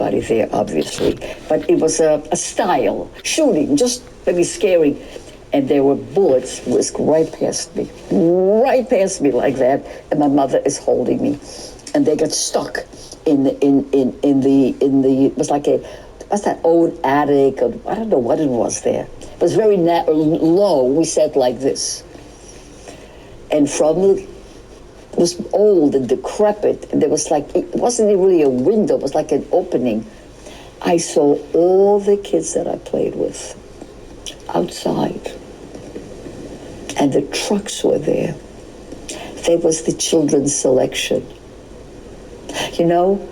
anybody there, obviously. But it was a style, shooting, just maybe scary. And there were bullets whisked right past me like that. And my mother is holding me. And they got stuck in the, it was like what's that old attic, or I don't know what it was there. It was very low. We sat like this. And it was old and decrepit, and there was like, it wasn't really a window, it was like an opening. I saw all the kids that I played with outside, and the trucks were there. There was the children's selection. You know,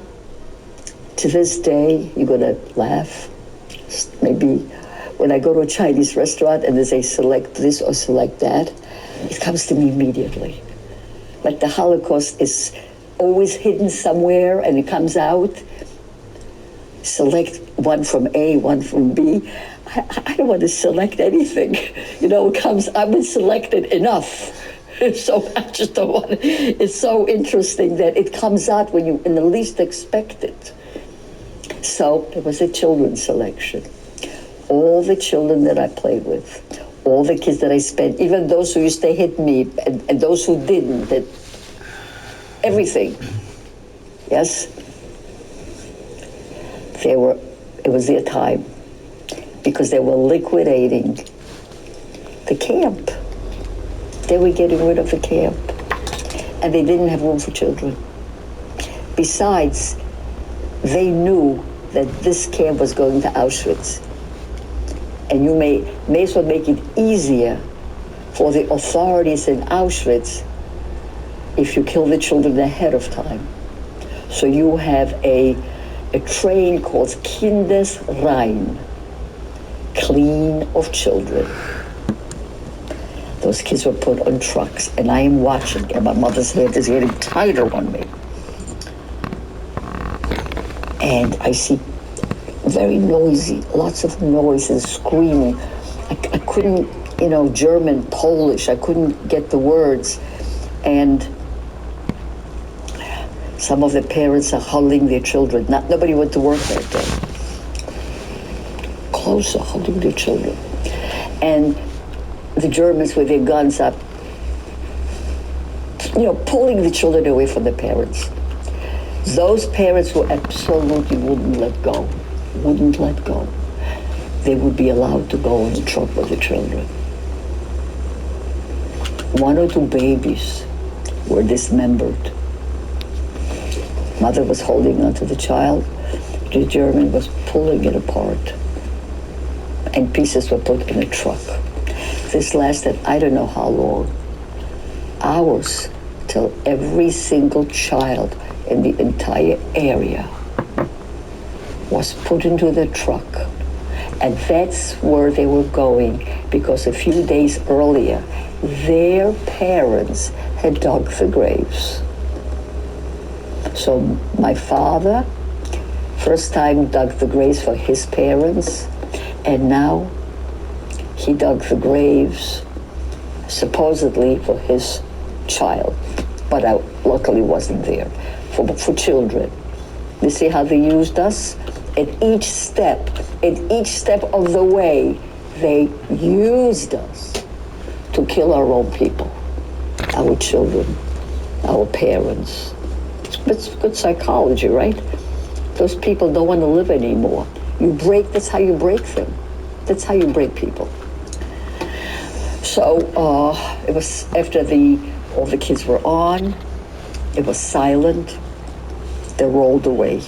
to this day, you're gonna laugh, maybe when I go to a Chinese restaurant and they say select this or select that, it comes to me immediately. Like the Holocaust is always hidden somewhere and it comes out. Select one from A, one from B. I don't want to select anything. You know, I've been selected enough. So I just don't want to. It's so interesting that it comes out when you in the least expect it. So it was a children's selection. All the children that I played with, all the kids that I spent, even those who used to hit me and those who didn't, that everything. Yes? It was their time because they were liquidating the camp. They were getting rid of the camp and they didn't have room for children. Besides, they knew that this camp was going to Auschwitz. And you may as well make it easier for the authorities in Auschwitz if you kill the children ahead of time. So you have a train called Kindesrein, clean of children. Those kids were put on trucks, and I am watching, and my mother's hand is getting tighter on me. And I see very noisy, lots of noise and screaming. I couldn't, German, Polish, I couldn't get the words. And some of the parents are huddling their children. Nobody went to work that day. Closer, huddling their children. And the Germans with their guns up, pulling the children away from the parents. Those parents who absolutely wouldn't let go. They would be allowed to go on the truck with the children. 1 or 2 babies were dismembered. Mother was holding onto the child. The German was pulling it apart. And pieces were put in a truck. This lasted, I don't know how long. Hours, till every single child in the entire area was put into the truck. And that's where they were going, because a few days earlier, their parents had dug the graves. So my father, first time dug the graves for his parents, and now he dug the graves supposedly for his child, but I luckily wasn't there, for children. You see how they used us? At each step of the way, they used us to kill our own people, our children, our parents. It's good psychology, right? Those people don't want to live anymore. That's how you break them. That's how you break people. So it was after all the kids were on, it was silent. They rolled away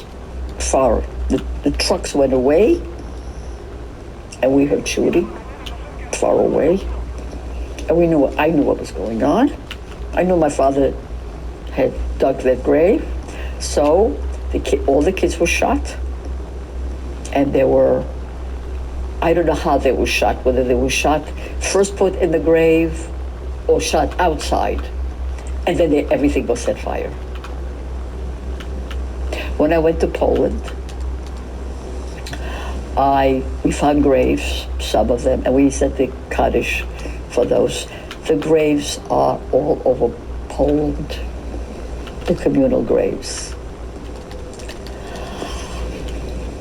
far. The trucks went away, and we heard shooting far away. And I knew what was going on. I knew my father had dug that grave. So all the kids were shot. And I don't know how they were shot, whether they were shot first put in the grave or shot outside. And then everything was set fire. When I went to Poland, we found graves, some of them, and we said the Kaddish for those. The graves are all over Poland, the communal graves.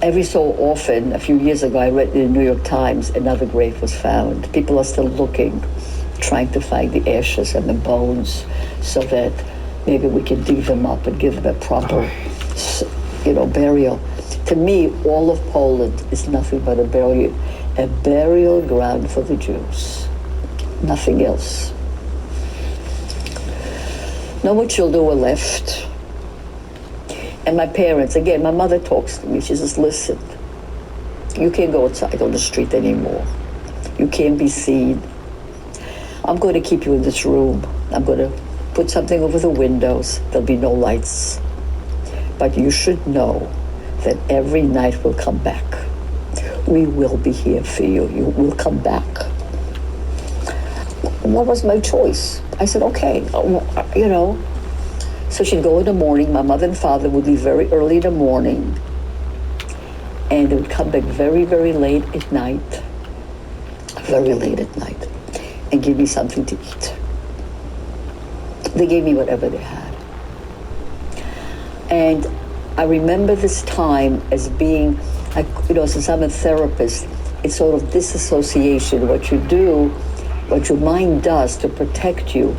Every so often, a few years ago, I read in the New York Times, another grave was found. People are still looking, trying to find the ashes and the bones so that maybe we can dig them up and give them a proper, burial. To me, all of Poland is nothing but a burial ground for the Jews. Nothing else. No more children were left. And my parents, again, my mother talks to me. She says, listen, you can't go outside on the street anymore. You can't be seen. I'm going to keep you in this room. I'm going to put something over the windows. There'll be no lights. But you should know that every night we'll come back. We will be here for you. You will come back. What was my choice? I said, okay, So she'd go in the morning. My mother and father would leave very early in the morning. And they would come back very, very late at night. Very late at night. And give me something to eat. They gave me whatever they had. And I remember this time as being, since I'm a therapist, it's sort of disassociation. What you do, what your mind does to protect you,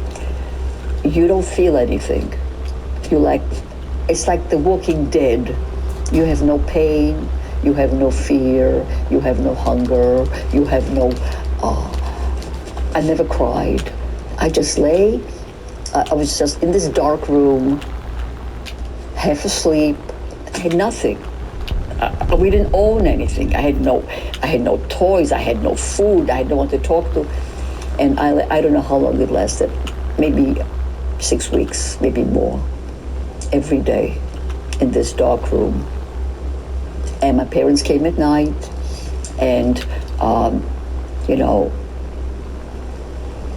you don't feel anything. It's like The Walking Dead. You have no pain, you have no fear, you have no hunger, you have no, I never cried. I just lay, I was just in this dark room, half asleep. I had nothing. We didn't own anything. I had no toys. I had no food. I had no one to talk to. And I don't know how long it lasted. Maybe 6 weeks, maybe more. Every day in this dark room. And my parents came at night, and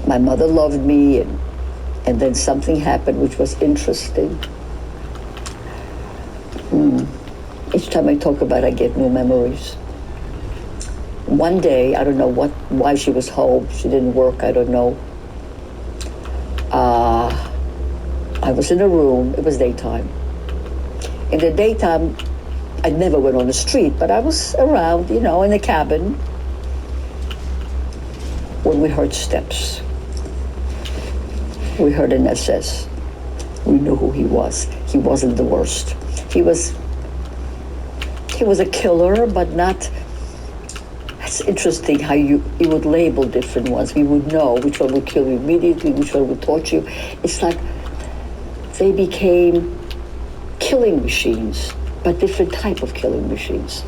my mother loved me, and then something happened which was interesting. Each time I talk about it, I get new memories. One day, I don't know why she was home. She didn't work, I don't know. I was in a room, it was daytime. In the daytime, I never went on the street, but I was around, in the cabin when we heard steps. We heard an SS. We knew who he was. He wasn't the worst. He was a killer, but not. It's interesting how you would label different ones. We would know which one would kill you immediately, which one would torture you. It's like they became killing machines, but different type of killing machines.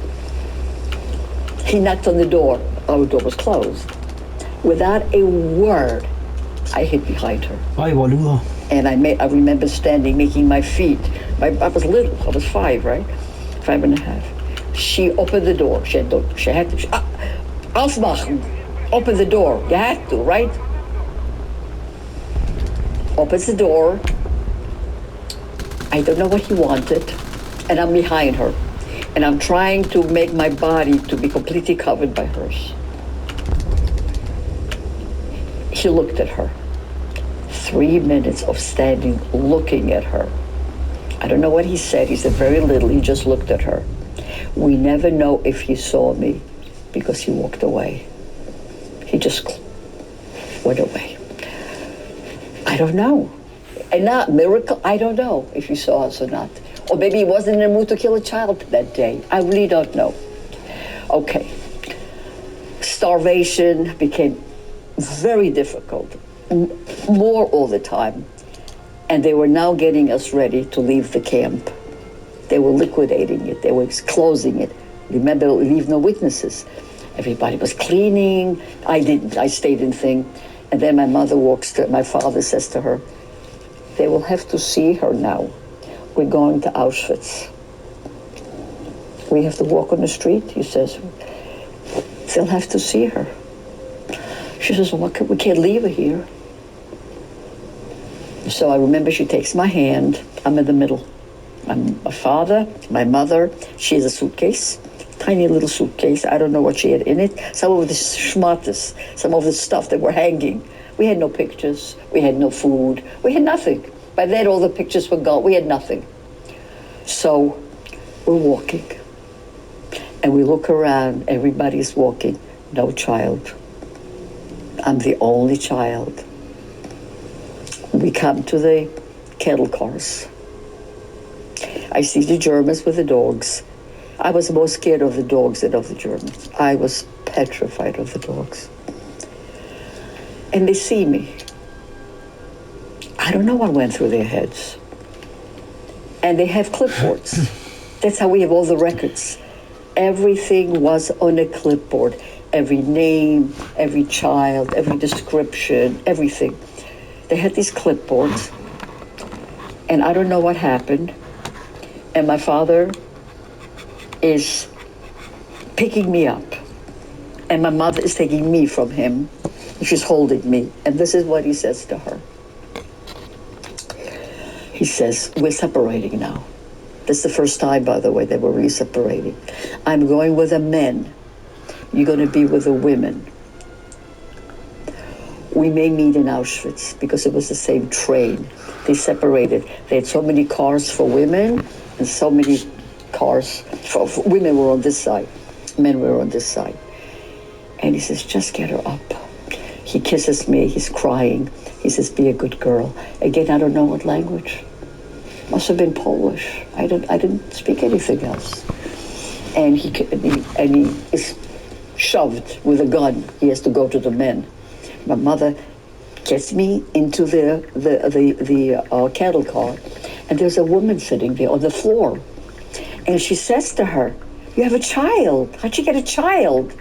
He knocked on the door. Our door was closed. Without a word, I hid behind her. And I remember standing, making my feet. I was little. I was 5, right? 5 and a half. She opened the door. She had to. Aufmachen. Open the door. You had to, right? Opens the door. I don't know what he wanted. And I'm behind her. And I'm trying to make my body to be completely covered by hers. He looked at her. 3 minutes of standing, looking at her. I don't know what he said. He said very little. He just looked at her. We never know if he saw me because he walked away. He just went away. I don't know. And not miracle, I don't know if he saw us or not. Or maybe he wasn't in the mood to kill a child that day. I really don't know. Okay. Starvation became very difficult. More all the time. And they were now getting us ready to leave the camp. They were liquidating it. They were closing it. Remember, leave no witnesses. Everybody was cleaning. I didn't. I stayed in thing. And then my father says to her, they will have to see her now. We're going to Auschwitz. We have to walk on the street, he says. They'll have to see her. She says, well, we can't leave her here. So I remember she takes my hand. I'm in the middle. I'm my father, my mother. She has a suitcase, tiny little suitcase. I don't know what she had in it. Some of the schmattes, some of the stuff that were hanging. We had no pictures. We had no food. We had nothing. By then, all the pictures were gone. We had nothing. So we're walking. And we look around, everybody's walking, no child. I'm the only child. We come to the cattle cars. I see the Germans with the dogs. I was more scared of the dogs than of the Germans. I was petrified of the dogs. And they see me. I don't know what went through their heads. And they have clipboards. That's how we have all the records. Everything was on a clipboard. Every name, every child, every description, everything. They had these clipboards. And I don't know what happened. And my father is picking me up. And my mother is taking me from him. She's holding me. And this is what he says to her. He says, we're separating now. This is the first time, by the way, that we're really separating. I'm going with the men. You're going to be with the women. We may meet in Auschwitz because it was the same train. They separated. They had so many cars for women and so many cars for women were on this side. Men were on this side. And he says, just get her up. He kisses me. He's crying. He says, be a good girl. Again, I don't know what language. Must have been Polish. I didn't speak anything else. And he is shoved with a gun. He has to go to the men. My mother gets me into the cattle car, and there's a woman sitting there on the floor. And she says to her, you have a child. How'd you get a child?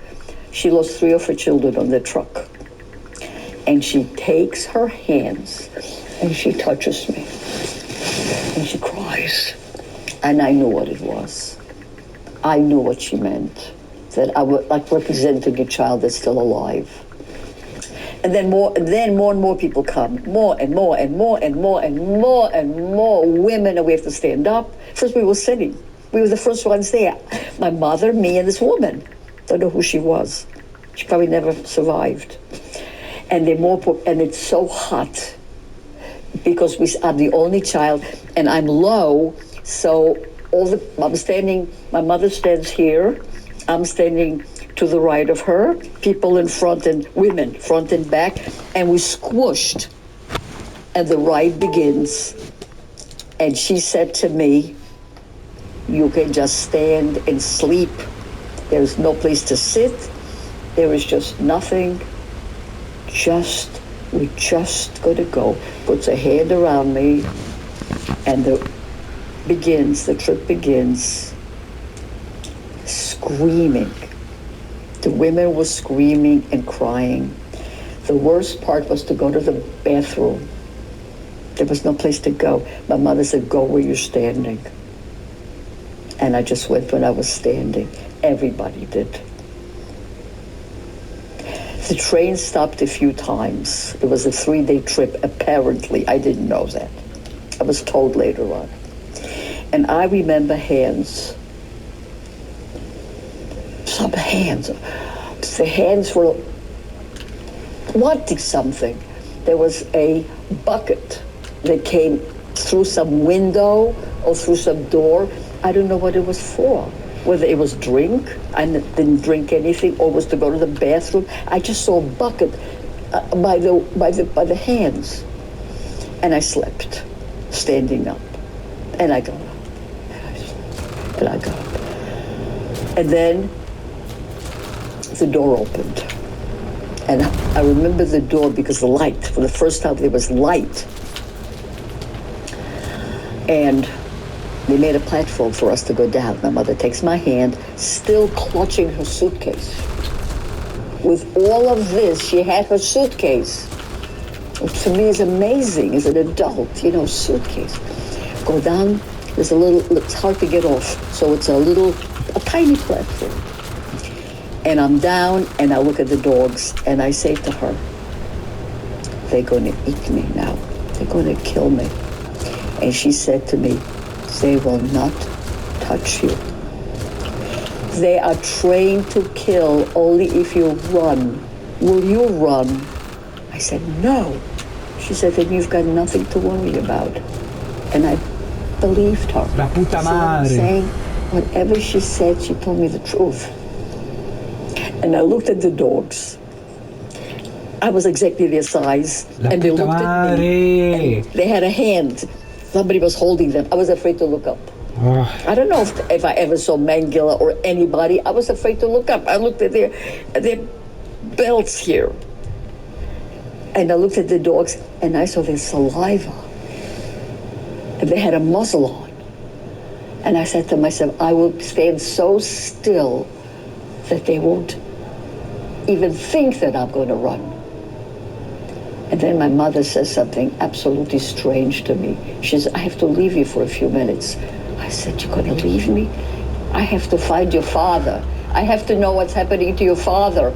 She lost 3 of her children on the truck. And she takes her hands and she touches me. And she cries. And I knew what it was. I knew what she meant. That I was like representing a child that's still alive. And then more and more people come. More and more and more and more and more and more women, and we have to stand up. First we were sitting. We were the first ones there. My mother, me, and this woman. Don't know who she was. She probably never survived. And and it's so hot because I'm the only child and I'm low. So I'm standing, my mother stands here. I'm standing to the right of her, people in front and women, front and back, and we squished. And the ride begins. And she said to me, you can just stand and sleep. There's no place to sit. There is just nothing. We're just gonna go. Puts a hand around me, and the trip begins. Screaming. The women were screaming and crying. The worst part was to go to the bathroom. There was no place to go. My mother said, go where you're standing. And I just went when I was standing. Everybody did. The train stopped a few times. It was a 3-day trip, apparently. I didn't know that. I was told later on. And I remember hands. Some hands. The hands were wanting something. There was a bucket that came through some window or through some door. I don't know what it was for. Whether it was drink, I didn't drink anything, or was to go to the bathroom. I just saw a bucket by the hands. And I slept, standing up. And I got up. And I got up. And then the door opened. And I remember the door because the light, for the first time there was light. And they made a platform for us to go down. My mother takes my hand, still clutching her suitcase. With all of this, she had her suitcase. Which to me is amazing as an adult, suitcase. Go down, there's it's hard to get off. So it's a tiny platform. And I'm down and I look at the dogs and I say to her, they're gonna eat me now. They're gonna kill me. And she said to me, they will not touch you. They are trained to kill only if you run. Will you run? I said, no. She said, then you've got nothing to worry about. And I believed her. La puta See what I'm madre. saying? whatever she said, she told me the truth. And I looked at the dogs. I was exactly their size, and they looked at me. And they had a hand. Somebody was holding them. I was afraid to look up. I don't know if I ever saw Mangala or anybody. I was afraid to look up. I looked at their belts here. And I looked at the dogs, and I saw their saliva. And they had a muzzle on. And I said to myself, I will stand so still that they won't even think that I'm going to run. And then my mother says something absolutely strange to me. She says, I have to leave you for a few minutes. I said, you're going to leave me? I have to find your father. I have to know what's happening to your father.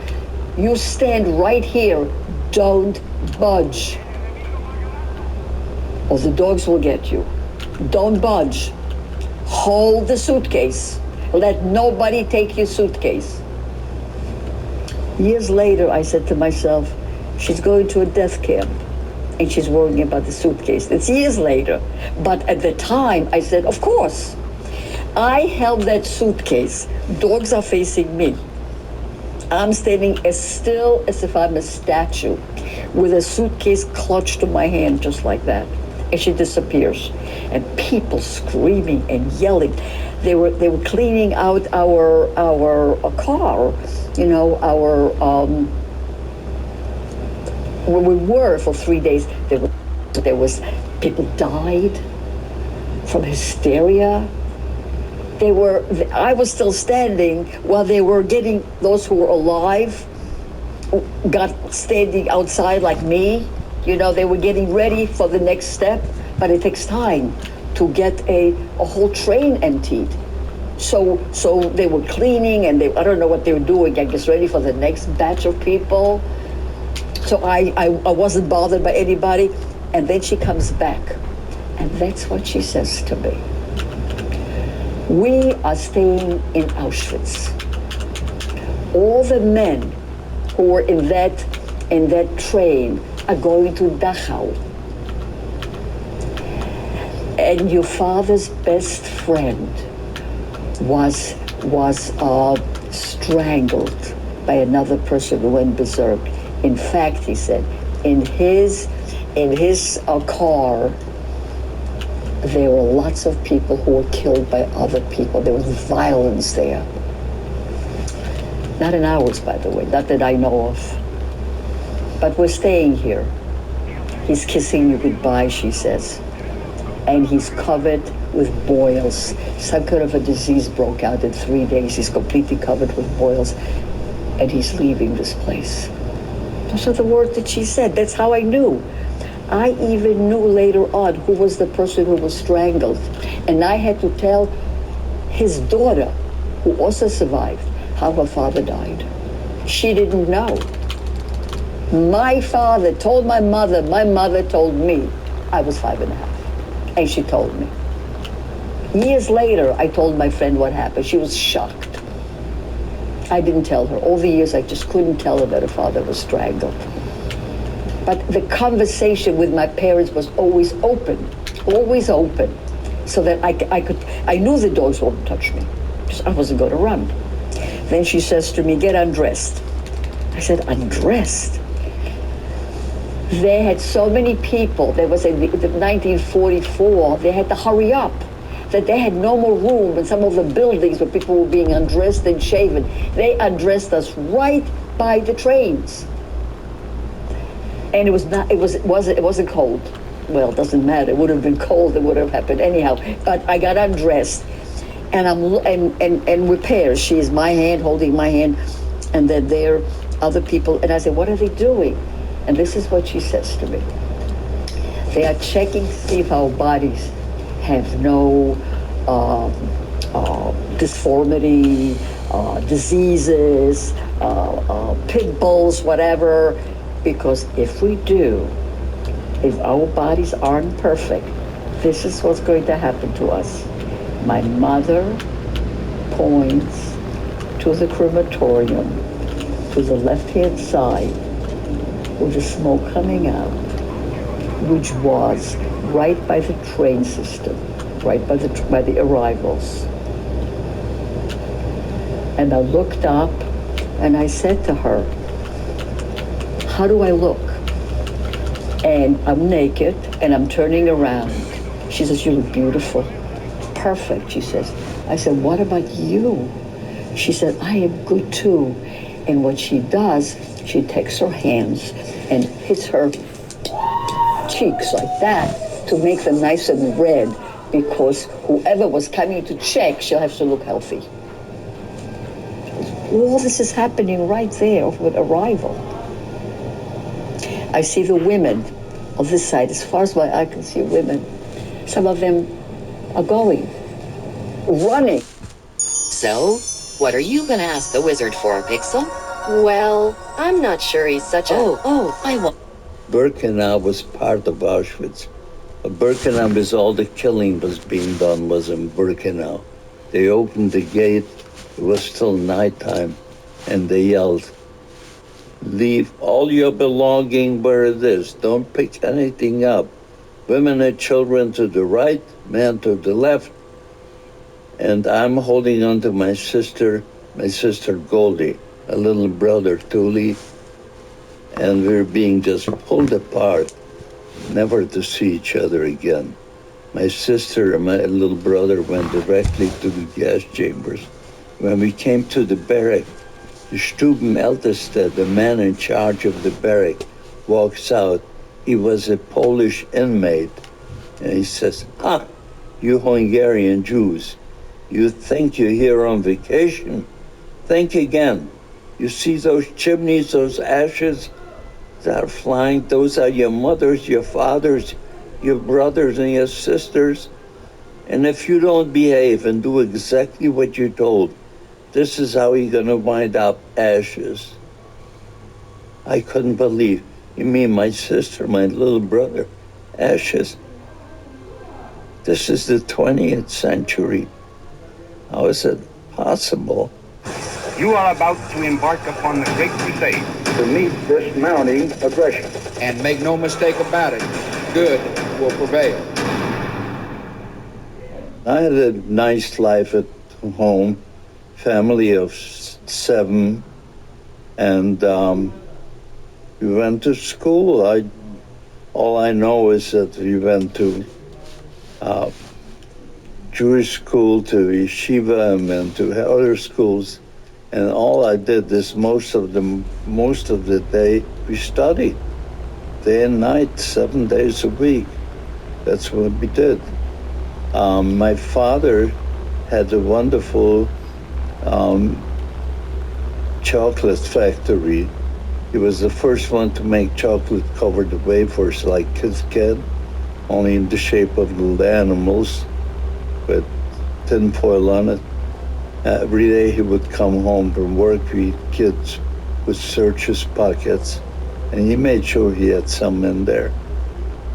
You stand right here. Don't budge, or the dogs will get you. Don't budge. Hold the suitcase. Let nobody take your suitcase. Years later, I said to myself, she's going to a death camp and she's worrying about the suitcase. It's years later. But at the time, I said, of course. I held that suitcase. Dogs are facing me. I'm standing as still as if I'm a statue with a suitcase clutched to my hand just like that. And she disappears. And people screaming and yelling. They were cleaning out our car, you know, where we were for 3 days. There was people died from hysteria. I was still standing while they were getting those who were alive, got standing outside like me. You know, they were getting ready for the next step, but it takes time to get a whole train emptied. So they were cleaning and I don't know what they were doing, I guess ready for the next batch of people. So I wasn't bothered by anybody. And then she comes back. And that's what she says to me. We are staying in Auschwitz. All the men who were in that train are going to Dachau. And your father's best friend was strangled by another person who went berserk. In fact, he said, in his car, there were lots of people who were killed by other people. There was violence there. Not in ours, by the way, not that I know of. But we're staying here. He's kissing you goodbye, she says. And he's covered with boils. Some kind of a disease broke out in 3 days. He's completely covered with boils. And he's leaving this place. Those are the words that she said. That's how I knew. I even knew later on who was the person who was strangled. And I had to tell his daughter, who also survived, how her father died. She didn't know. My father told my mother told me. I was 5.5. And she told me. Years later, I told my friend what happened. She was shocked. I didn't tell her. All the years, I just couldn't tell her that her father was strangled. But the conversation with my parents was always open, so that I knew the dogs wouldn't touch me, because I wasn't going to run. Then she says to me, get undressed. I said, undressed? They had so many people. There was in 1944, they had to hurry up, that they had no more room in some of the buildings where people were being undressed and shaven. They undressed us right by the trains. And it wasn't cold. Well, it doesn't matter. It would have been cold. It would have happened anyhow. But I got undressed, and with pairs. She is my hand holding my hand, and then there are other people. And I said, "What are they doing?" And this is what she says to me. They are checking to see if our bodies have no disformity, diseases, pit bulls, whatever. Because if we do, if our bodies aren't perfect, this is what's going to happen to us. My mother points to the crematorium, to the left-hand side, with the smoke coming out, which was right by the train system, right by the arrivals. And I looked up and I said to her, how do I look? And I'm naked and I'm turning around. She says, you look beautiful. Perfect, she says. I said, what about you? She said, I am good too. And what she does, she takes her hands and hits her cheeks like that to make them nice and red, because whoever was coming to check, she'll have to look healthy. All this is happening right there with arrival. I see the women on this side, as far as my eye can see women. Some of them are going, running. So, what are you gonna ask the wizard for, Pixel? Well, I'm not sure he's such a... I won't. Birkenau was part of Auschwitz. Birkenau is all the killing was being done was in Birkenau. They opened the gate, it was still nighttime, and they yelled, leave all your belonging where it is. Don't pick anything up. Women and children to the right, men to the left. And I'm holding on to my sister Goldie, a little brother, Tuli, and we're being just pulled apart, never to see each other again. My sister and my little brother went directly to the gas chambers. When we came to the barrack, the Stuben Älteste, the man in charge of the barrack, walks out. He was a Polish inmate. And he says, you Hungarian Jews, you think you're here on vacation? Think again. You see those chimneys, those ashes that are flying? Those are your mothers, your fathers, your brothers and your sisters. And if you don't behave and do exactly what you're told, this is how you're gonna wind up, ashes. I couldn't believe. You mean my sister, my little brother, ashes? This is the 20th century. How is it possible? You are about to embark upon the Great Crusade. To meet this mounting aggression. And make no mistake about it, good will prevail. I had a nice life at home, family of 7, and we went to school. All I know is that we went to Jewish school, to yeshiva, and then to other schools. And all I did is most of the day we studied, day and night, 7 days a week. That's what we did. My father had a wonderful chocolate factory. He was the first one to make chocolate-covered wafers like Kit Kat, only in the shape of little animals with tinfoil on it. Every day he would come home from work, we kids would search his pockets, and he made sure he had some in there.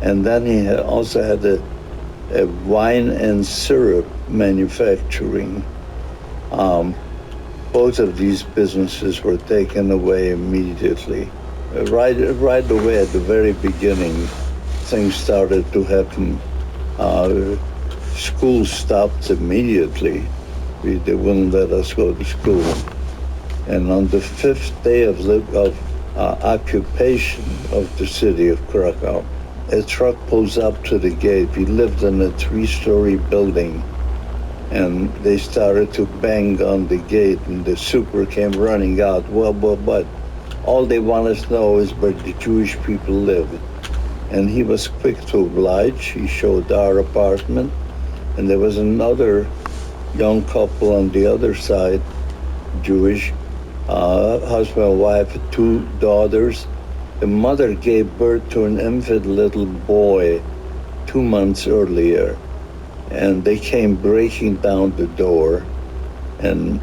And then he also had a wine and syrup manufacturing. Both of these businesses were taken away immediately. Right away at the very beginning, things started to happen. School stopped immediately. They wouldn't let us go to school. And on the 5th day of occupation of the city of Krakow, a truck pulls up to the gate. We lived in a 3-story building, and they started to bang on the gate, and the super came running out. Well, but all they want us to know is where the Jewish people live. And he was quick to oblige. He showed our apartment, and there was another young couple on the other side, Jewish, husband and wife, 2 daughters. The mother gave birth to an infant little boy 2 months earlier, and they came breaking down the door and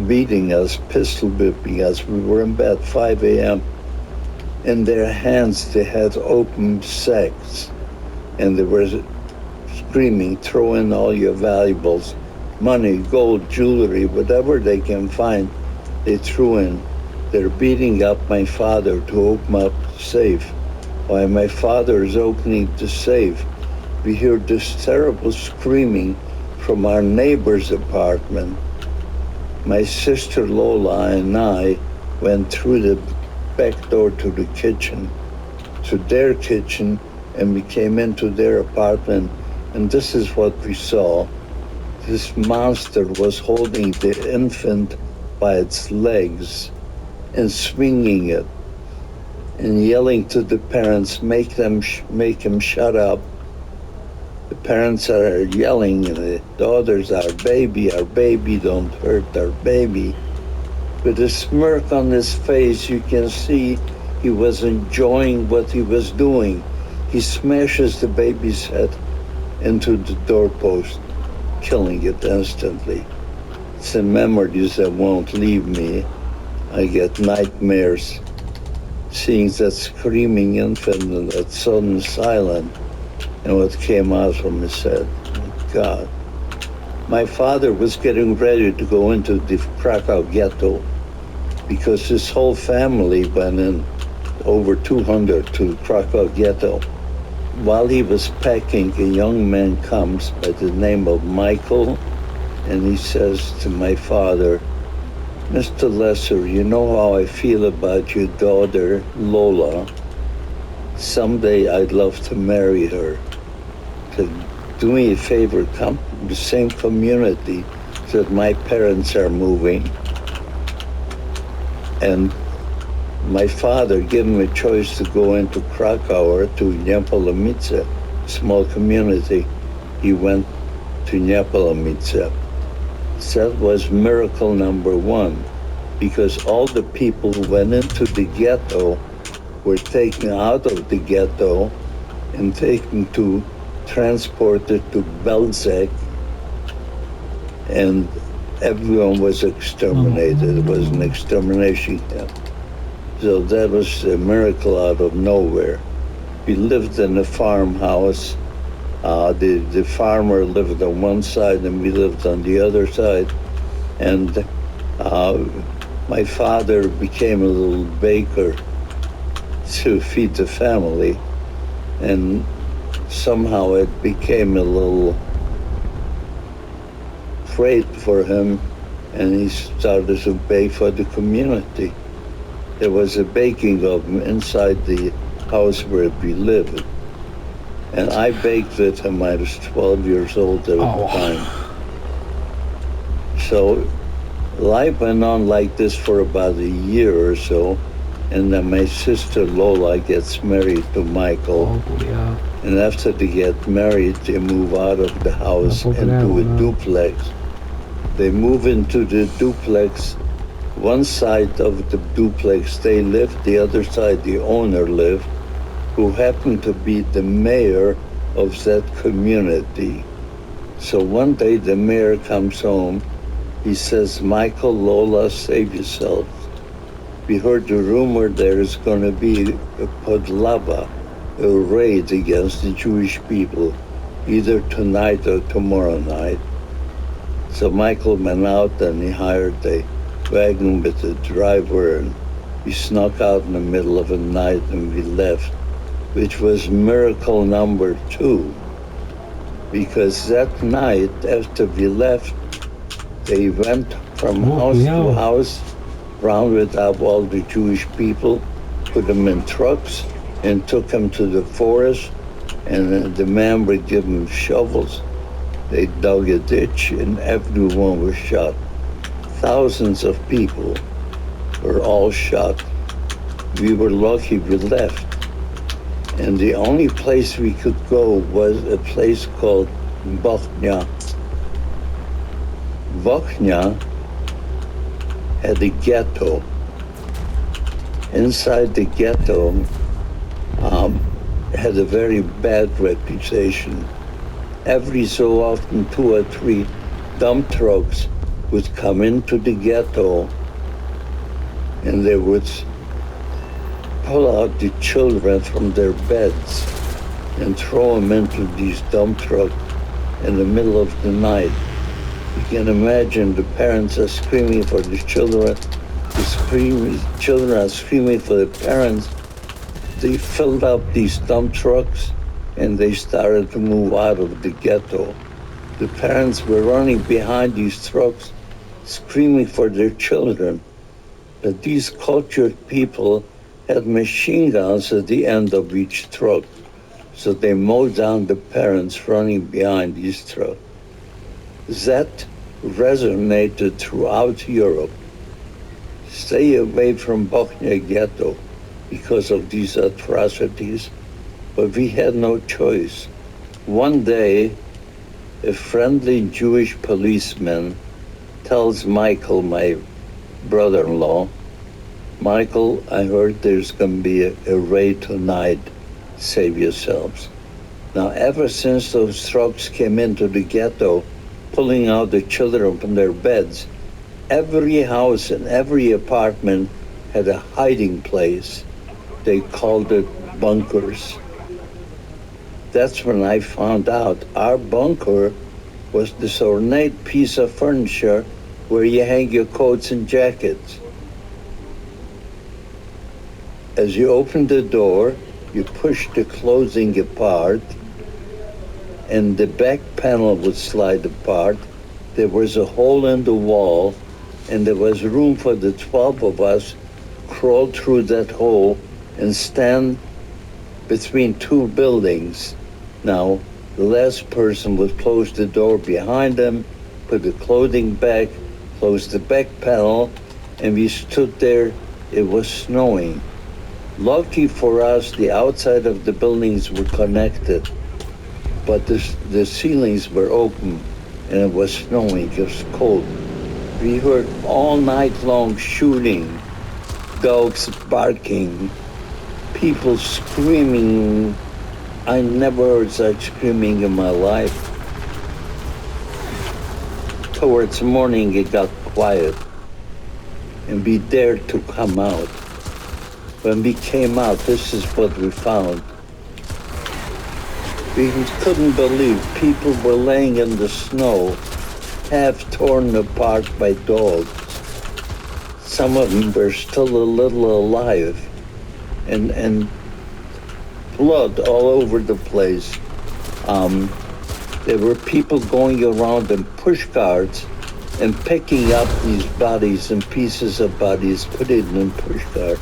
beating us, pistol whipping us. We were in bed 5 a.m. In their hands, they had open sacks, and they were screaming, throw in all your valuables, money, gold, jewelry, whatever they can find, they threw in. They're beating up my father to open up the safe. While my father is opening the safe, we hear this terrible screaming from our neighbor's apartment. My sister Lola and I went through the back door to the kitchen, to their kitchen, and we came into their apartment, and this is what we saw. This monster was holding the infant by its legs and swinging it and yelling to the parents, make him shut up. The parents are yelling, and the daughters, our baby, don't hurt our baby. With a smirk on his face, you can see he was enjoying what he was doing. He smashes the baby's head into the doorpost, killing it instantly. It's the memories that won't leave me. I get nightmares seeing that screaming infant and that sudden silence and what came out from his head. God. My father was getting ready to go into the Krakow ghetto because his whole family went in, over 200, to the Krakow ghetto. While he was packing, a young man comes by the name of Michael, and he says to my father, Mr. Lesser, you know how I feel about your daughter, Lola. Someday I'd love to marry her. So do me a favor, come to the same community that my parents are moving. And my father gave him a choice to go into Krakow or to Niepołomice, small community. He went to Niepołomice. That was miracle number one, because all the people who went into the ghetto were taken out of the ghetto and transported to Belzec, and everyone was exterminated. It was an extermination camp. So that was a miracle out of nowhere. We lived in a farmhouse. The farmer lived on one side and we lived on the other side. And my father became a little baker to feed the family. And somehow it became a little freight for him, and he started to bake for the community. There was a baking oven inside the house where we lived. And I baked with him. I was 12 years old at the time. So life went on like this for about a year or so. And then my sister Lola gets married to Michael. And after they get married, they move out of the house into a duplex. They move into the duplex. One side of the duplex they lived, the other side the owner lived, who happened to be the mayor of that community. So one day the mayor comes home. He says, Michael, Lola, save yourself. We heard the rumor there is going to be a podlava, a raid against the Jewish people, either tonight or tomorrow night. So Michael went out and he hired a wagon with a driver, and we snuck out in the middle of the night and we left, which was miracle number 2. Because that night, after we left, they went from house to house, rounded up all the Jewish people, put them in trucks, and took them to the forest, and the man would give them shovels. They dug a ditch, and everyone was shot. Thousands of people were all shot. We were lucky we left. And the only place we could go was a place called Bochnia. Bochnia had a ghetto. Inside the ghetto had a very bad reputation. Every so often, 2 or 3 dump trucks would come into the ghetto, and they would pull out the children from their beds and throw them into these dump trucks in the middle of the night. You can imagine the parents are screaming for the children. The children are screaming for the parents. They filled up these dump trucks and they started to move out of the ghetto. The parents were running behind these trucks screaming for their children. But these cultured people had machine guns at the end of each truck. So they mowed down the parents running behind these trucks. That resonated throughout Europe. Stay away from Bochnia Ghetto because of these atrocities, but we had no choice. One day, a friendly Jewish policeman tells Michael, my brother-in-law, Michael, I heard there's going to be a raid tonight. Save yourselves. Now, ever since those trucks came into the ghetto, pulling out the children from their beds, every house and every apartment had a hiding place. They called it bunkers. That's when I found out our bunker was this ornate piece of furniture where you hang your coats and jackets. As you opened the door, you push the clothing apart, and the back panel would slide apart. There was a hole in the wall, and there was room for the 12 of us crawl through that hole and stand between two buildings. Now, the last person would close the door behind them, put the clothing back, close the back panel, and we stood there. It was snowing. Lucky for us, the outside of the buildings were connected, but the ceilings were open, and it was snowing, it was cold. We heard all night long shooting, dogs barking, people screaming. I never heard such screaming in my life. Towards morning, it got quiet, and we dared to come out. When we came out, this is what we found. We couldn't believe people were laying in the snow, half torn apart by dogs. Some of them were still a little alive, and blood all over the place. There were people going around in push carts and picking up these bodies and pieces of bodies, putting them in push carts.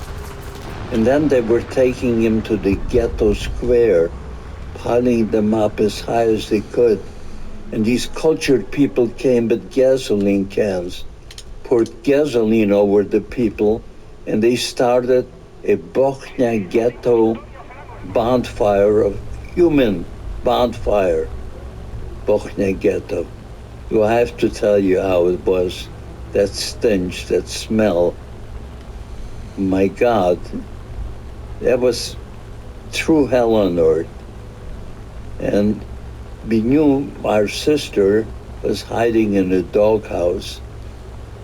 And then they were taking him to the ghetto square, piling them up as high as they could. And these cultured people came with gasoline cans, poured gasoline over the people, and they started a Bochnia Ghetto bonfire, of human bonfire, Bochnia Ghetto. Well, I have to tell you how it was, that stench, that smell. My God. That was true hell on earth. And we knew our sister was hiding in a doghouse.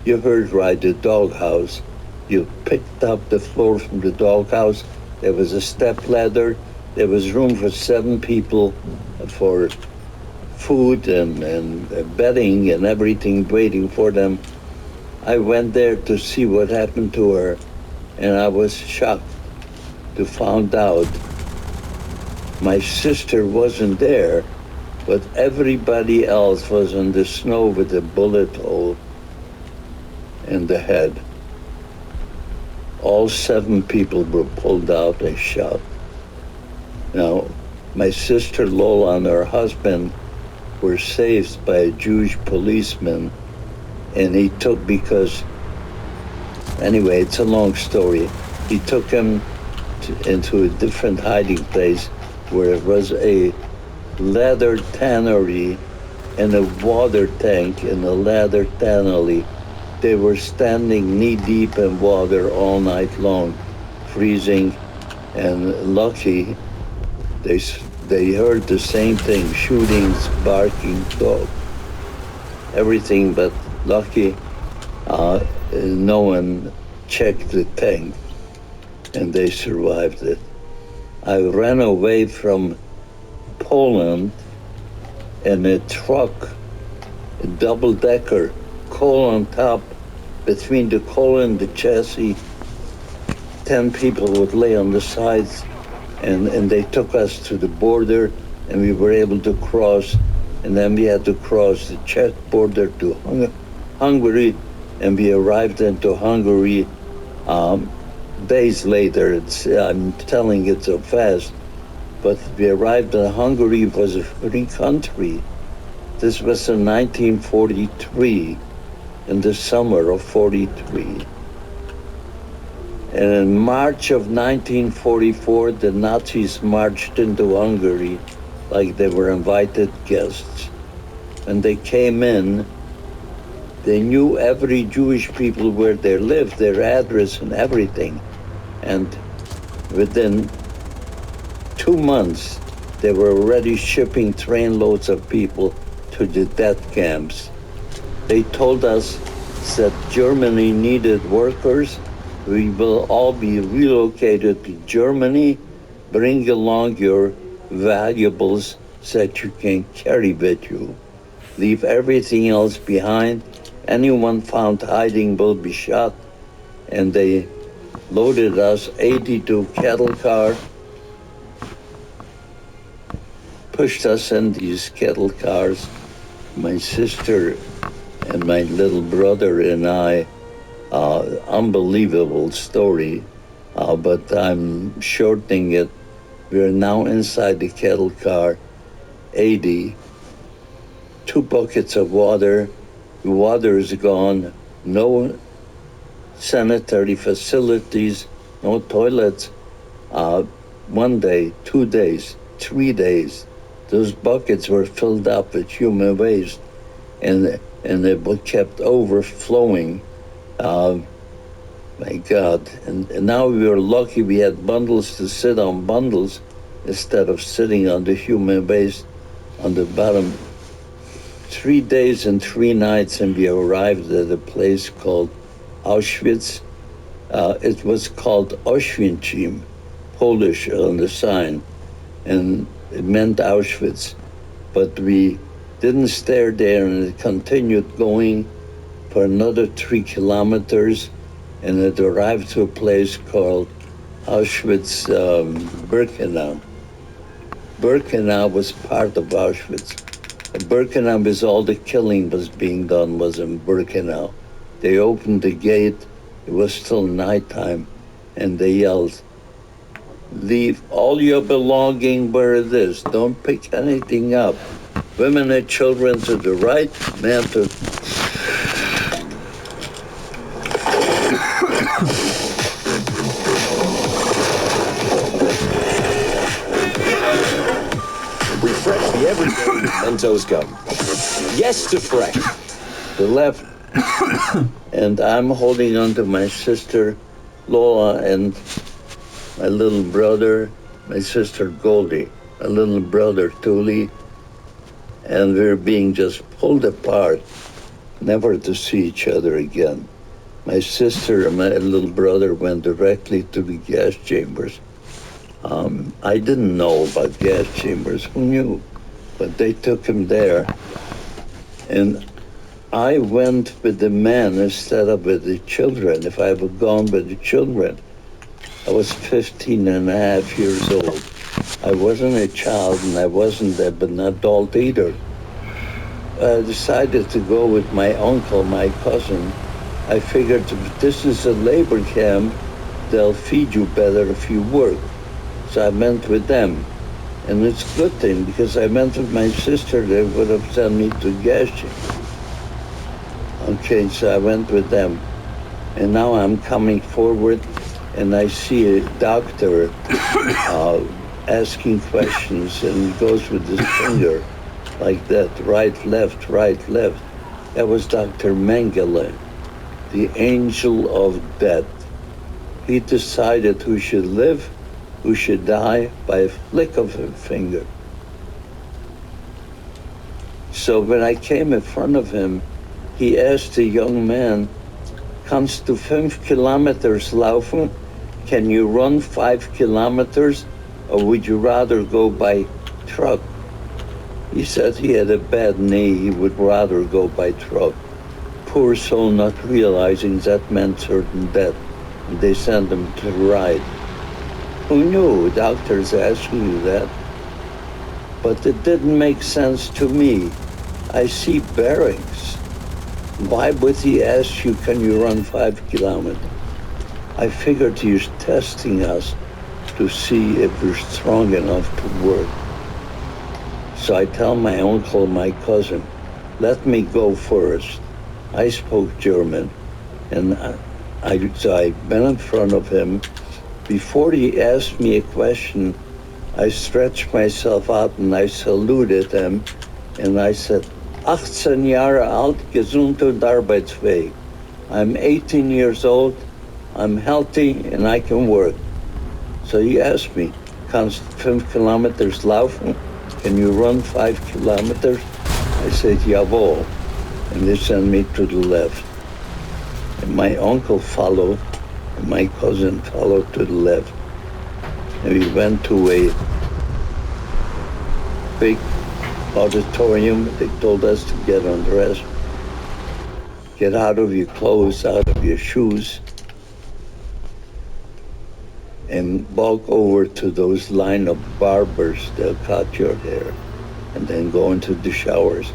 You heard right, the doghouse. You picked up the floor from the doghouse. There was a step ladder. There was room for 7 people for food and bedding and everything waiting for them. I went there to see what happened to her, and I was shocked to find out my sister wasn't there, but everybody else was in the snow with a bullet hole in the head. All 7 people were pulled out and shot. Now, my sister Lola and her husband were saved by a Jewish policeman, and he took, because, anyway, it's a long story. He took him into a different hiding place where it was a leather tannery and a water tank in a leather tannery. They were standing knee-deep in water all night long, freezing, and lucky, they heard the same thing, shootings, barking, dog, everything, but lucky no one checked the tank, and they survived it. I ran away from Poland in a truck, a double-decker, coal on top. Between the coal and the chassis, 10 people would lay on the sides, and they took us to the border, and we were able to cross, and then we had to cross the Czech border to Hungary, and we arrived into Hungary days later. I'm telling it so fast, but we arrived in Hungary. It was a free country. This was in 1943, in the summer of 43. And in March of 1944, the Nazis marched into Hungary like they were invited guests. When they came in, they knew every Jewish people where they lived, their address and everything. And within 2 months, they were already shipping trainloads of people to the death camps. They told us that Germany needed workers. We will all be relocated to Germany. Bring along your valuables that you can carry with you. Leave everything else behind. Anyone found hiding will be shot. And they loaded us 82 cattle car, pushed us in these cattle cars. My sister and my little brother and I, unbelievable story, but I'm shortening it. We're now inside the cattle car, 80, 2 buckets of water. The water is gone, no sanitary facilities, no toilets. 1 day, 2 days, 3 days, those buckets were filled up with human waste, and it kept overflowing. My God. And now we were lucky we had bundles to sit on bundles instead of sitting on the human waste on the bottom. 3 days and 3 nights, and we arrived at a place called Auschwitz. It was called Oświęcim, Polish on the sign, and it meant Auschwitz. But we didn't stay there, and it continued going for another 3 kilometers, and it arrived to a place called Auschwitz-Birkenau. Birkenau was part of Auschwitz. Birkenau is all the killing was being done was in Birkenau. They opened the gate, it was still nighttime, and they yelled, "Leave all your belonging where it is. Don't pick anything up. Women and children to the right, men to..." Refresh the everyday Mentos gum. Yes to fresh. The left, and I'm holding on to my sister Lola and my little brother, my sister Goldie, my little brother Tuli, and we're being just pulled apart, never to see each other again. My sister and my little brother went directly to the gas chambers. I didn't know about gas chambers, who knew? But they took him there. And I went with the men instead of with the children. If I had gone with the children, I was 15 and a half years old. I wasn't a child, and I wasn't an adult either. I decided to go with my uncle, my cousin. I figured if this is a labor camp, they'll feed you better if you work. So I went with them. And it's a good thing, because I went with my sister, they would have sent me to gas chamber. Okay, so I went with them. And now I'm coming forward, and I see a doctor asking questions, and he goes with his finger like that, right, left, right, left. That was Dr. Mengele, the angel of death. He decided who should live, who should die by a flick of a finger. So when I came in front of him, he asked the young man, "Kannst du 5 kilometers laufen? Can you run 5 kilometers, or would you rather go by truck?" He said he had a bad knee, he would rather go by truck. Poor soul, not realizing that meant certain death. And they sent him to ride. Who knew? Doctors asking you that. But it didn't make sense to me. I see barracks. Why would he ask you, can you run 5 kilometers? I figured he was testing us to see if we're strong enough to work. So I tell my uncle, my cousin, let me go first. I spoke German, and so I went in front of him. Before he asked me a question, I stretched myself out and I saluted him, and I said, 18 Jahre alt, gesund und arbeitsfähig. I'm 18 years old, I'm healthy, and I can work. So he asked me, kannst 5 kilometers laufen? Can you run 5 kilometers? I said, jawohl. And they sent me to the left. And my uncle followed, and my cousin followed to the left. And we went to a big auditorium. They told us to get undressed, get out of your clothes, out of your shoes, and walk over to those line of barbers. They'll cut your hair and then go into the showers.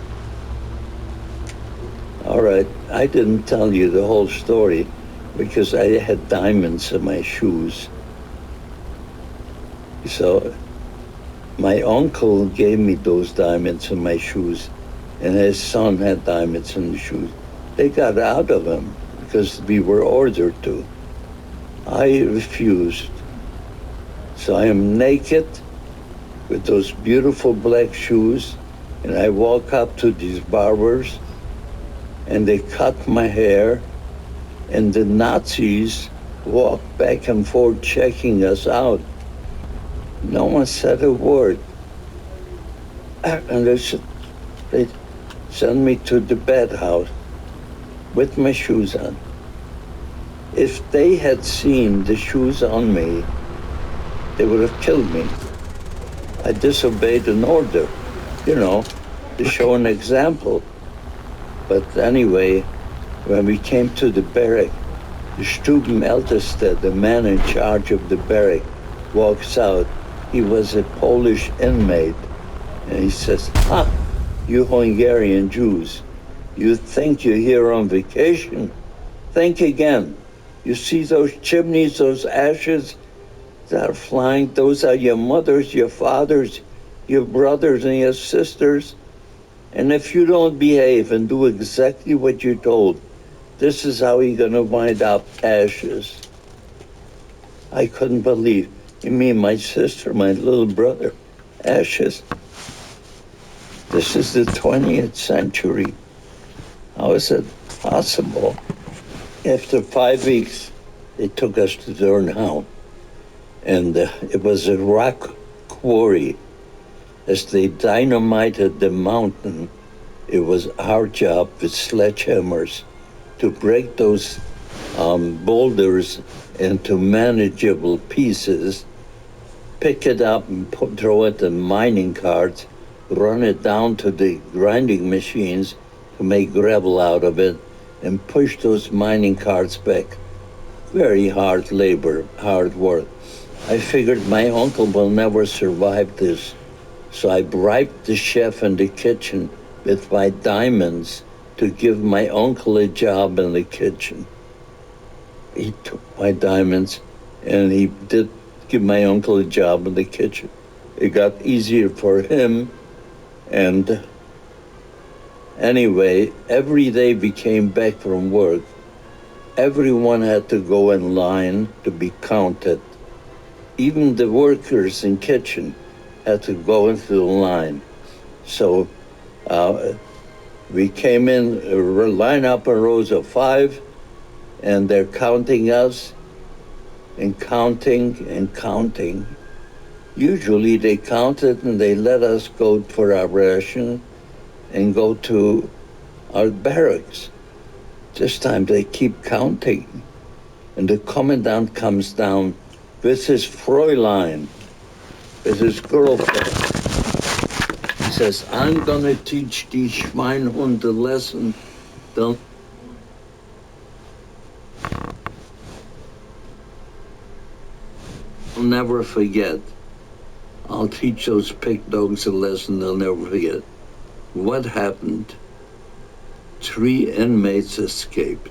All right, I didn't tell you the whole story because I had diamonds in my shoes. So my uncle gave me those diamonds in my shoes, and his son had diamonds in the shoes. They got out of them because we were ordered to. I refused. So I am naked with those beautiful black shoes, and I walk up to these barbers, and they cut my hair, and the Nazis walk back and forth checking us out. No one said a word. And they sent me to the bed house with my shoes on. If they had seen the shoes on me, they would have killed me. I disobeyed an order, to show an example. But anyway, when we came to the barrack, the Stubenälteste, the man in charge of the barrack, walks out. He was a Polish inmate. And he says, you Hungarian Jews, you think you're here on vacation? Think again. You see those chimneys, those ashes that are flying? Those are your mothers, your fathers, your brothers and your sisters. And if you don't behave and do exactly what you're told, this is how you're gonna wind up, ashes. I couldn't believe. You mean my sister, my little brother, ashes? This is the 20th century. How is it possible? After 5 weeks, they took us to Turnhout, and it was a rock quarry. As they dynamited the mountain, it was our job with sledgehammers to break those boulders into manageable pieces, pick it up and throw it in mining carts, run it down to the grinding machines to make gravel out of it, and push those mining carts back. Very hard labor, hard work. I figured my uncle will never survive this. So I bribed the chef in the kitchen with my diamonds to give my uncle a job in the kitchen. He took my diamonds and he did give my uncle a job in the kitchen. It got easier for him, and anyway, every day we came back from work, everyone had to go in line to be counted. Even the workers in kitchen had to go into the line. So we came in, line up in rows of 5, and they're counting us and counting and counting. Usually they counted and they let us go for our ration and go to our barracks. This time they keep counting. And the commandant comes down with his Fräulein, with his girlfriend. He says, I'm gonna teach these Schweinhund a lesson. I'll never forget. I'll teach those pig dogs a lesson they'll never forget. What happened? 3 inmates escaped.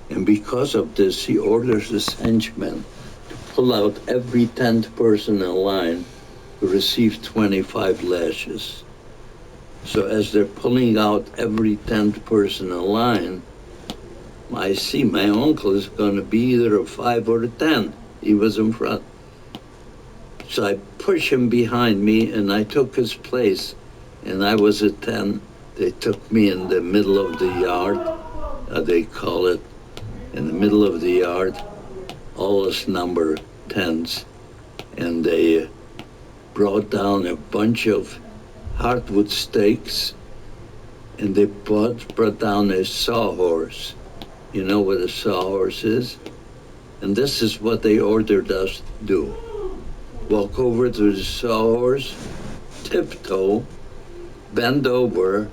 And because of this, he orders his henchmen to pull out every 10th person in line to receive 25 lashes. So as they're pulling out every 10th person in line, I see my uncle is going to be either a 5 or a 10. He was in front. So I push him behind me, and I took his place, and I was a 10. They took me in the middle of the yard, they call it, in the middle of the yard, all us number 10s, and they brought down a bunch of hardwood stakes, and they brought down a sawhorse. You know what a sawhorse is? And this is what they ordered us to do. Walk over to the sawhorse, tiptoe, bend over,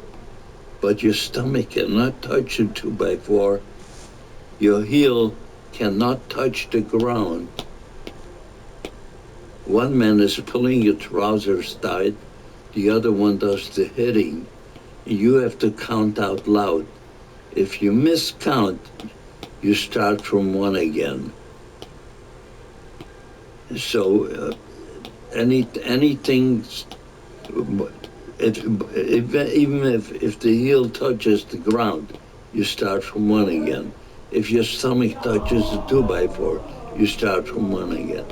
but your stomach cannot touch the 2x4. Your heel cannot touch the ground. One man is pulling your trousers tight, the other one does the hitting. You have to count out loud. If you miscount, you start from 1 again. So anything, even if the heel touches the ground, you start from 1 again. If your stomach touches the 2x4, you start from 1 again.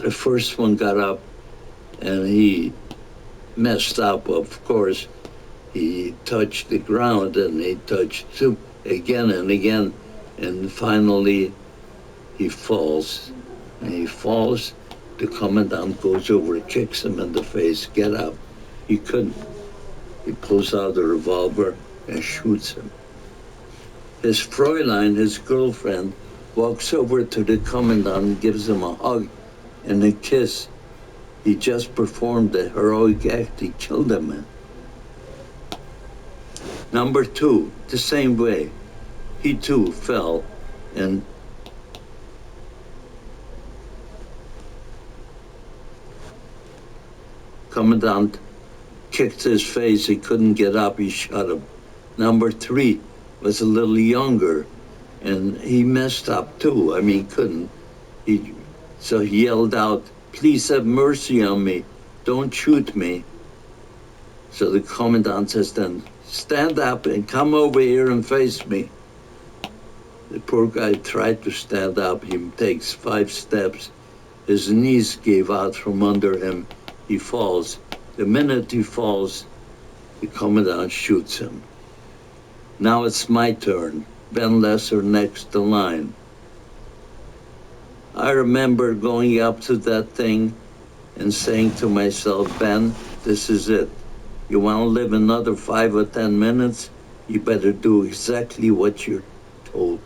The first one got up and he messed up, of course. He touched the ground and he touched again and again, and finally he falls. And he falls, the commandant goes over, kicks him in the face, get up. He couldn't. He pulls out a revolver and shoots him. His Fräulein, his girlfriend, walks over to the commandant and gives him a hug and a kiss. He just performed a heroic act. He killed a man. Number 2, the same way. He too fell, and commandant kicked his face. He couldn't get up. He shot him. Number 3 was a little younger, and he messed up too. I mean, couldn't. So he yelled out, "Please have mercy on me. Don't shoot me." So the commandant says then, "Stand up and come over here and face me." The poor guy tried to stand up. He takes 5 steps. His knees gave out from under him. He falls. The minute he falls, the commandant shoots him. Now it's my turn. Ben Lesser next in line. I remember going up to that thing and saying to myself, "Ben, this is it. You want to live another 5 or 10 minutes? You better do exactly what you're told."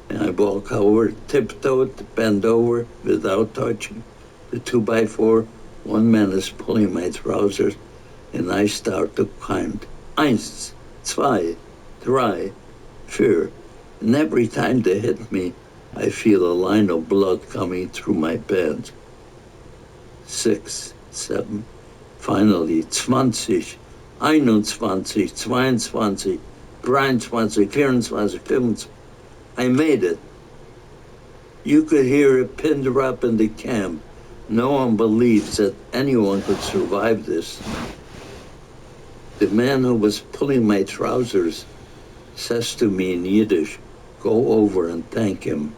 And I walk over, tiptoed, bend over without touching the 2x4. One man is pulling my trousers, and I start to count. 1, 2, 3, 4. And every time they hit me, I feel a line of blood coming through my pants. 6, 7, finally 20, 21, 22, 23, 24, 25. I made it. You could hear a pin drop in the camp. No one believes that anyone could survive this. The man who was pulling my trousers says to me in Yiddish, "Go over and thank him."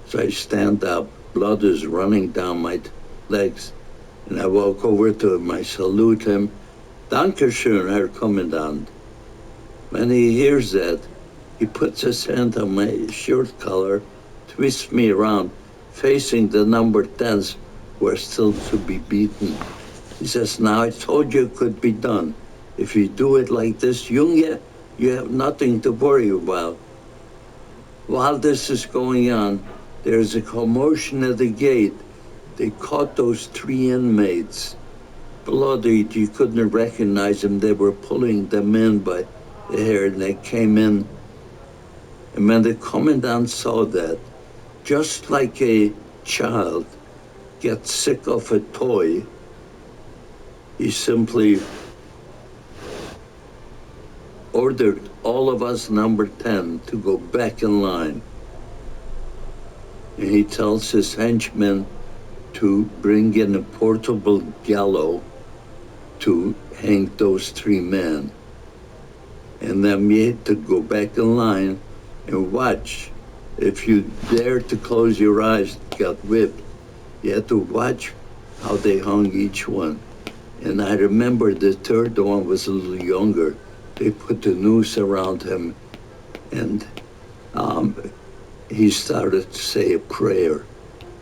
So I stand up, blood is running down my legs, and I walk over to him, I salute him. "Danke schön, Herr Kommandant." When he hears that, he puts his hand on my shirt collar, twists me around, facing the number 10s who are still to be beaten. He says, "Now I told you it could be done. If you do it like this, Junge, you have nothing to worry about." While this is going on, there's a commotion at the gate. They caught those 3 inmates. Bloody, you couldn't recognize them. They were pulling them in by the hair, and they came in. And when the commandant saw that, just like a child gets sick of a toy, he simply ordered all of us number 10 to go back in line. And he tells his henchmen to bring in a portable gallows to hang those 3 men. And then we had to go back in line and watch. If you dared to close your eyes, got whipped. You had to watch how they hung each one. And I remember the 3rd one was a little younger. They put the noose around him, and he started to say a prayer.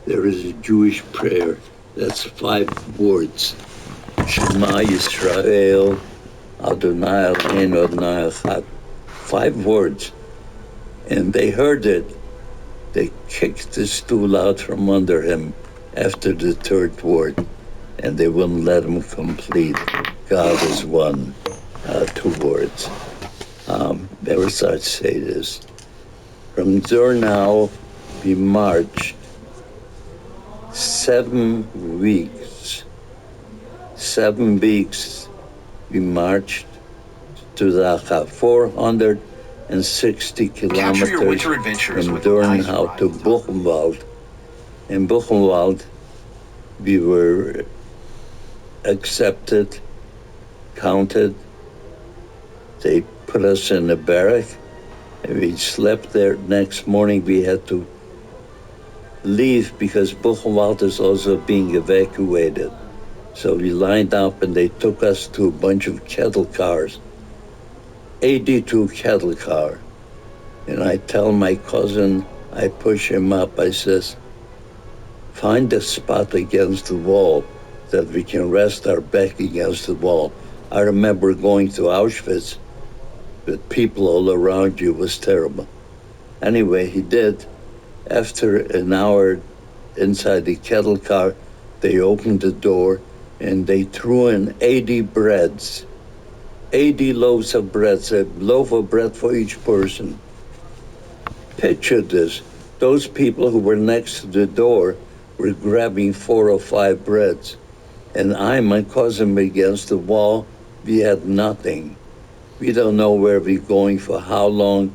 There is a Jewish prayer that's 5 words. Shema Yisrael, Adonai Eloheinu Adonai Echad. 5 words. And they heard it. They kicked the stool out from under him after the 3rd word, and they wouldn't let him complete. God is one. 2 words. Never start to say this. From Zornau, we marched 7 weeks. 7 weeks we marched to Dachau, 460 kilometers from Zornau to Buchenwald. In Buchenwald, we were accepted, counted. They put us in a barrack, and we slept there. Next morning, we had to leave because Buchenwald is also being evacuated. So we lined up, and they took us to a bunch of cattle cars, 82 cattle car. And I tell my cousin, I push him up, I says, find a spot against the wall that we can rest our back against the wall. I remember going to Auschwitz with people all around you. Was terrible. Anyway, he did. After an hour inside the cattle car, they opened the door and they threw in 80 breads, 80 loaves of bread, a loaf of bread for each person. Picture this. Those people who were next to the door were grabbing 4 or 5 breads. And I, my cousin, against the wall, we had nothing. We don't know where we're going for how long.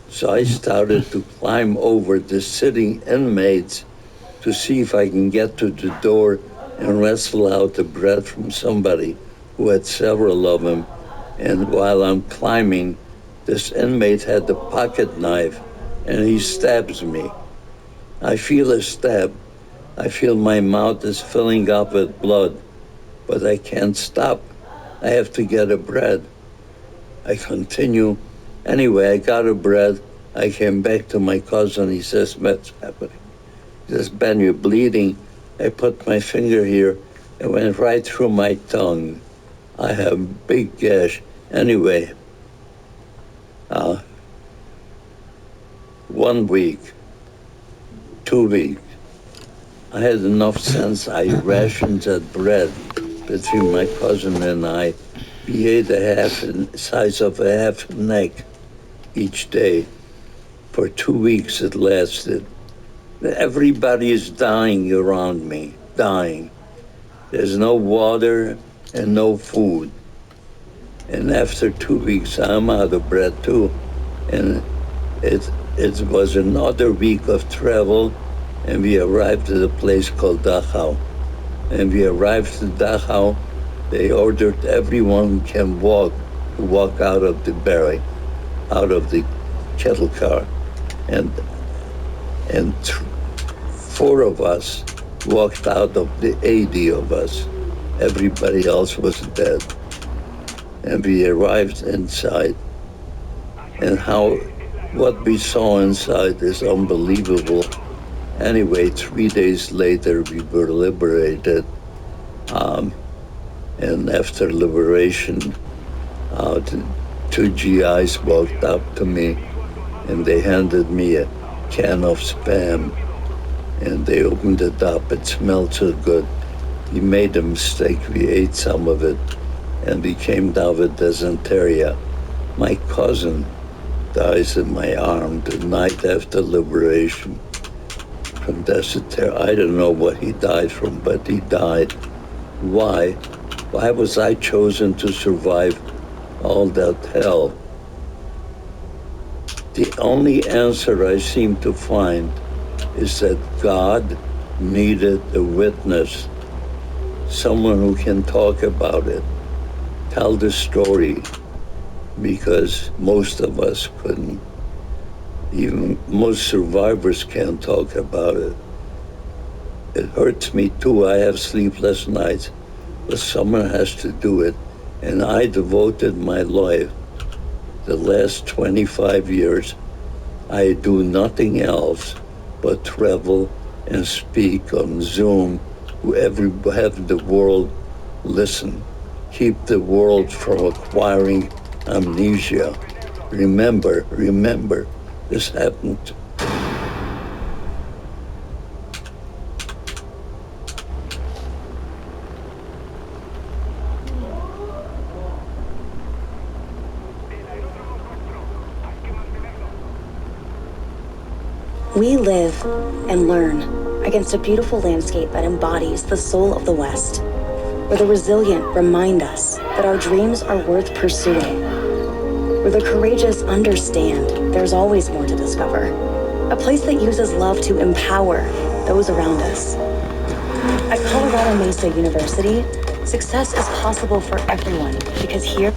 So I started to climb over the sitting inmates to see if I can get to the door and wrestle out the bread from somebody who had several of them. And while I'm climbing, this inmate had the pocket knife and he stabs me. I feel a stab. I feel my mouth is filling up with blood, but I can't stop. I have to get a bread. I continue. Anyway, I got a bread. I came back to my cousin. He says, what's happening? He says, Ben, you're bleeding. I put my finger here. It went right through my tongue. I have a big gash. Anyway, 1 week, 2 weeks. I had enough sense. I rationed that bread between my cousin and I. We ate the size of a half an egg each day. For 2 weeks it lasted. Everybody is dying around me, dying. There's no water and no food. And after 2 weeks, I'm out of bread too. And it was another week of travel, and we arrived at a place called Dachau. And we arrived at Dachau. They ordered everyone who can walk to walk out of the barrack, out of the cattle car. And 4 of us walked out of the 80 of us. Everybody else was dead. And we arrived inside. And what we saw inside is unbelievable. Anyway, 3 days later, we were liberated. And after liberation, the 2 GIs walked up to me and they handed me a can of Spam, and they opened it up. It smelled so good. He made a mistake. We ate some of it, and he came down with dysentery. My cousin dies in my arm the night after liberation from dysentery. I don't know what he died from, but he died. Why? Why was I chosen to survive all that hell? The only answer I seem to find is that God needed a witness, someone who can talk about it, tell the story, because most of us couldn't. Even most survivors can't talk about it. It hurts me too. I have sleepless nights, but someone has to do it. And I devoted my life, the last 25 years, I do nothing else but travel and speak on Zoom, have the world listen, keep the world from acquiring amnesia. Remember, this happened. We live and learn against a beautiful landscape that embodies the soul of the West, where the resilient remind us that our dreams are worth pursuing, where the courageous understand there's always more to discover, a place that uses love to empower those around us. At Colorado Mesa University, success is possible for everyone because here